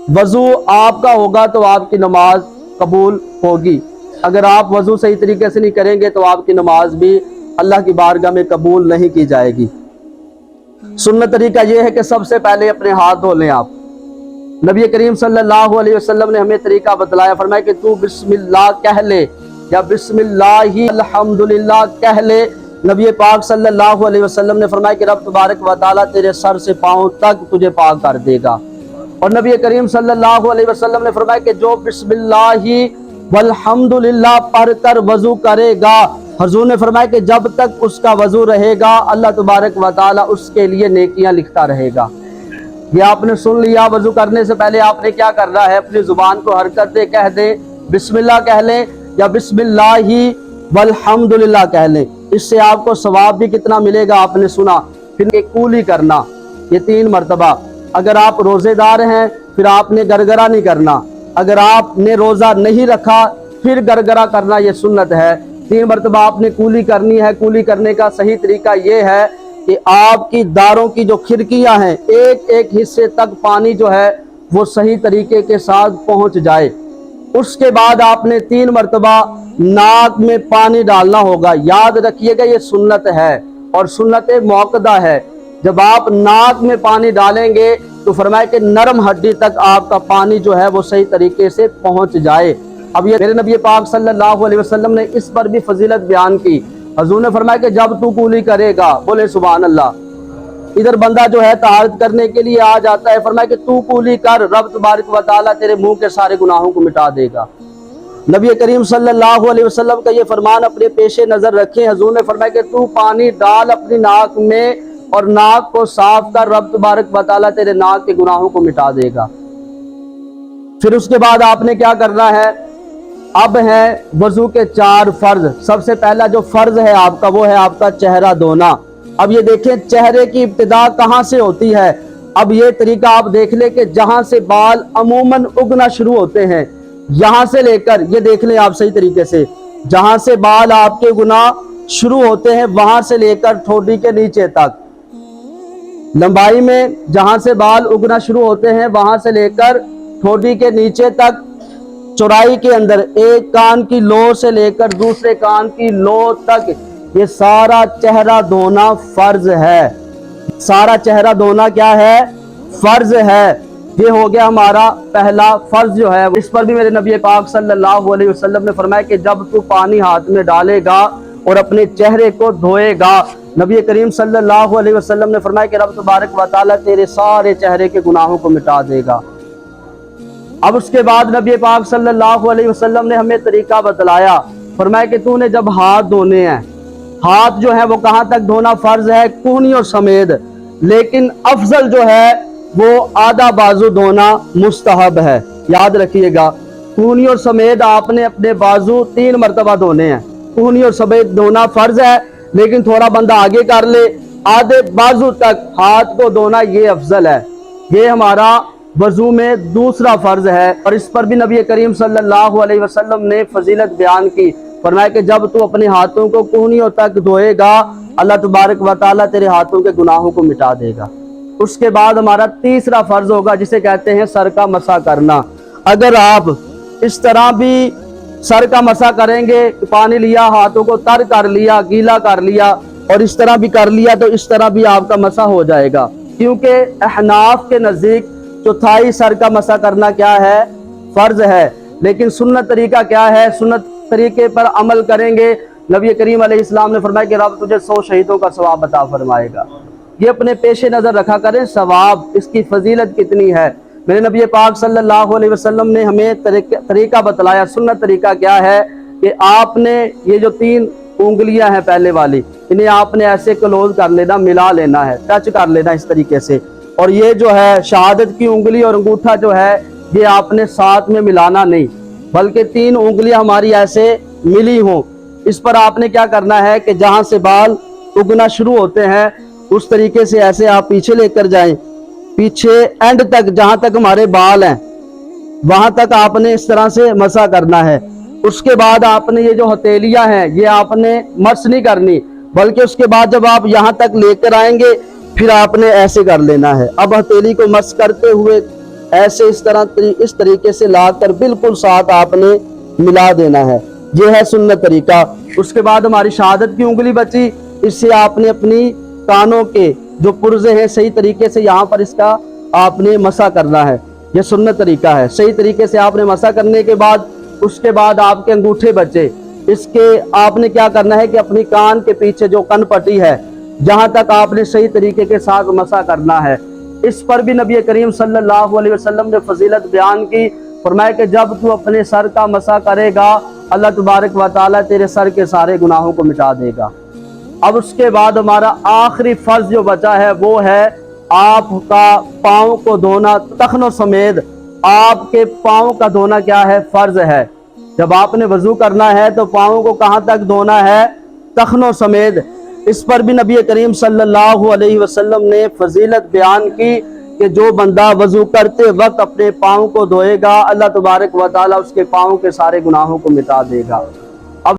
وضو آپ کا ہوگا تو آپ کی نماز قبول ہوگی، اگر آپ وضو صحیح طریقے سے نہیں کریں گے تو آپ کی نماز بھی اللہ کی بارگاہ میں قبول نہیں کی جائے گی۔ سنت طریقہ یہ ہے کہ سب سے پہلے اپنے ہاتھ دھو لیں آپ۔ نبی کریم صلی اللہ علیہ وسلم نے ہمیں طریقہ بتلایا، فرمایا کہ تو بسم اللہ کہہ لے یا بسم اللہ الحمدللہ کہہ لے۔ نبی پاک صلی اللہ علیہ وسلم نے فرمایا کہ رب تبارک و تعالیٰ تیرے سر سے پاؤں تک تجھے پاک کر دے گا۔ اور نبی کریم صلی اللہ علیہ وسلم نے فرمایا کہ جو بسم اللہ والحمدللہ پڑھ کر وضو کرے گا، حضور نے فرمایا کہ جب تک اس کا وضو رہے گا اللہ تبارک و تعالیٰ اس کے لیے نیکیاں لکھتا رہے گا۔ یہ آپ نے سن لیا، وضو کرنے سے پہلے آپ نے کیا کرنا ہے، اپنی زبان کو حرکت دے کہہ دیں، بسم اللہ کہہ لیں یا بسم اللہ والحمدللہ کہہ لیں۔ اس سے آپ کو ثواب بھی کتنا ملے گا آپ نے سنا۔ پھر ایک کولی کرنا، یہ 3 مرتبہ۔ اگر آپ روزے دار ہیں پھر آپ نے گرگرہ نہیں کرنا، اگر آپ نے روزہ نہیں رکھا پھر گرگرہ کرنا، یہ سنت ہے۔ 3 مرتبہ آپ نے کولی کرنی ہے۔ کولی کرنے کا صحیح طریقہ یہ ہے کہ آپ کی داروں کی جو کھڑکیاں ہیں ایک ایک حصے تک پانی جو ہے وہ صحیح طریقے کے ساتھ پہنچ جائے۔ اس کے بعد آپ نے 3 مرتبہ ناک میں پانی ڈالنا ہوگا۔ یاد رکھیے گا یہ سنت ہے اور سنت موقدہ ہے۔ جب آپ ناک میں پانی ڈالیں گے تو فرمایا کہ نرم ہڈی تک آپ کا پانی جو ہے وہ صحیح طریقے سے پہنچ جائے۔ اب یہ میرے نبی پاک صلی اللہ علیہ وسلم نے اس پر بھی فضیلت بیان کی۔ حضور نے فرمایا کہ جب تو کولی کرے گا، بولے سبحان اللہ، ادھر بندہ جو ہے طہارت کرنے کے لیے آ جاتا ہے، فرمایا کہ تو کولی کر، رب تبارک و تعالیٰ تیرے منہ کے سارے گناہوں کو مٹا دے گا۔ نبی کریم صلی اللہ علیہ وسلم کا یہ فرمان اپنے پیش نظر رکھیں۔ حضور نے فرمایا کہ تو پانی ڈال اپنی ناک میں اور ناک کو صاف کر، رب تبارک و تعالیٰ تیرے ناک کے گناہوں کو مٹا دے گا۔ پھر اس کے بعد آپ نے کیا کرنا ہے، اب ہیں وضو کے 4 فرض۔ سب سے پہلا جو فرض ہے آپ کا وہ ہے آپ کا چہرہ دھونا۔ اب یہ دیکھیں چہرے کی ابتدا کہاں سے ہوتی ہے۔ اب یہ طریقہ آپ دیکھ لیں کہ جہاں سے بال عموماً اگنا شروع ہوتے ہیں، یہاں سے لے کر، یہ دیکھ لیں آپ صحیح طریقے سے، جہاں سے بال آپ کے اگنا شروع ہوتے ہیں وہاں سے لے کر ٹھوڈی کے نیچے تک، لمبائی میں جہاں سے بال اگنا شروع ہوتے ہیں وہاں سے لے کر ٹھوڈی کے نیچے تک، چوڑائی کے اندر ایک کان کی لو سے لے کر دوسرے کان کی لو تک، یہ سارا چہرہ دھونا فرض ہے۔ سارا چہرہ دھونا کیا ہے، فرض ہے۔ یہ ہو گیا ہمارا پہلا فرض جو ہے۔ اس پر بھی میرے نبی پاک صلی اللہ علیہ وسلم نے فرمایا کہ جب تو پانی ہاتھ میں ڈالے گا اور اپنے چہرے کو دھوئے گا، نبی کریم صلی اللہ علیہ وسلم نے فرمایا کہ رب تبارک و تعالیٰ تیرے سارے چہرے کے گناہوں کو مٹا دے گا۔ اب اس کے بعد نبی پاک صلی اللہ علیہ وسلم نے ہمیں طریقہ بتلایا، فرمایا کہ تو نے جب ہاتھ دھونے ہیں، ہاتھ جو ہے وہ کہاں تک دھونا فرض ہے، کونیوں سمیت، لیکن افضل جو ہے وہ آدھا بازو دھونا مستحب ہے۔ یاد رکھیے گا کونیوں سمیت آپ نے اپنے بازو 3 مرتبہ دھونے ہیں۔ کونیوں سمیت دھونا فرض ہے لیکن تھوڑا بندہ آگے کر لے، آدھے بازو تک ہاتھ کو دھونا یہ افضل ہے۔ یہ ہمارا وضو میں دوسرا فرض ہے اور اس پر بھی نبی کریم صلی اللہ علیہ وسلم نے فضیلت بیان کی، فرمایا کہ جب تو اپنے ہاتھوں کو کونیوں تک دھوئے گا اللہ تبارک و تعالیٰ تیرے ہاتھوں کے گناہوں کو مٹا دے گا۔ اس کے بعد ہمارا تیسرا فرض ہوگا جسے کہتے ہیں سر کا مسح کرنا۔ اگر آپ اس طرح بھی سر کا مسح کریں گے، پانی لیا، ہاتھوں کو تر کر لیا، گیلا کر لیا اور اس طرح بھی کر لیا تو اس طرح بھی آپ کا مسح ہو جائے گا، کیونکہ احناف کے نزدیک چوتھائی سر کا مسح کرنا کیا ہے، فرض ہے۔ لیکن سنت طریقہ کیا ہے، سنت طریقے پر عمل کریں گے نبی کریم علیہ السلام نے فرمایا کہ رب تجھے 100 شہیدوں کا ثواب عطا فرمائے گا۔ یہ اپنے پیش نظر رکھا کریں ثواب، اس کی فضیلت کتنی ہے۔ میرے نبی پاک صلی اللہ علیہ وسلم نے ہمیں طریقہ بتلایا۔ سنت طریقہ کیا ہے کہ آپ نے یہ جو 3 انگلیاں ہیں پہلے والی، انہیں آپ نے ایسے کلوز کر لینا، ملا لینا ہے، ٹچ کر لینا اس طریقے سے، اور یہ جو ہے شہادت کی انگلی اور انگوٹھا جو ہے یہ آپ نے ساتھ میں ملانا نہیں، بلکہ 3 انگلیاں ہماری ایسے ملی ہوں۔ اس پر آپ نے کیا کرنا ہے کہ جہاں سے بال اگنا شروع ہوتے ہیں اس طریقے سے ایسے آپ پیچھے لے کر جائیں، پیچھے اینڈ تک جہاں تک ہمارے بال ہیں وہاں تک آپ نے اس طرح سے مسح کرنا ہے۔ اس کے بعد آپ نے یہ جو ہتھیلیاں ہیں یہ آپ نے مس نہیں کرنی، بلکہ اس کے بعد جب آپ یہاں تک لے کر آئیں گے پھر آپ نے ایسے کر لینا ہے۔ اب ہتھیلی کو مس کرتے ہوئے ایسے اس طریقے سے لا کر بالکل ساتھ آپ نے ملا دینا ہے، یہ ہے سنت طریقہ۔ اس کے بعد ہماری شہادت کی انگلی بچی، اس سے آپ نے اپنی کانوں کے جو پرزے ہیں صحیح طریقے سے یہاں پر اس کا آپ نے مسح کرنا ہے، یہ سنت طریقہ ہے۔ صحیح طریقے سے آپ نے مسح کرنے کے بعد اس کے بعد آپ کے انگوٹھے بچے، اس کے آپ نے کیا کرنا ہے کہ اپنی کان کے پیچھے جو کن پٹی ہے جہاں تک آپ نے صحیح طریقے کے ساتھ مسح کرنا ہے۔ اس پر بھی نبی کریم صلی اللہ علیہ وسلم نے فضیلت بیان کی، فرمایا کہ جب تو اپنے سر کا مسح کرے گا اللہ تبارک و تعالیٰ تیرے سر کے سارے گناہوں کو مٹا دے گا۔ اب اس کے بعد ہمارا آخری فرض جو بچا ہے وہ ہے آپ کا پاؤں کو دھونا ٹخنوں سمیت۔ آپ کے پاؤں کا دھونا کیا ہے؟ فرض ہے۔ جب آپ نے وضو کرنا ہے تو پاؤں کو کہاں تک دھونا ہے؟ ٹخنوں سمیت۔ اس پر بھی نبی کریم صلی اللہ علیہ وسلم نے فضیلت بیان کی کہ جو بندہ وضو کرتے وقت اپنے پاؤں کو دھوئے گا اللہ تبارک و تعالیٰ اس کے پاؤں کے سارے گناہوں کو مٹا دے گا۔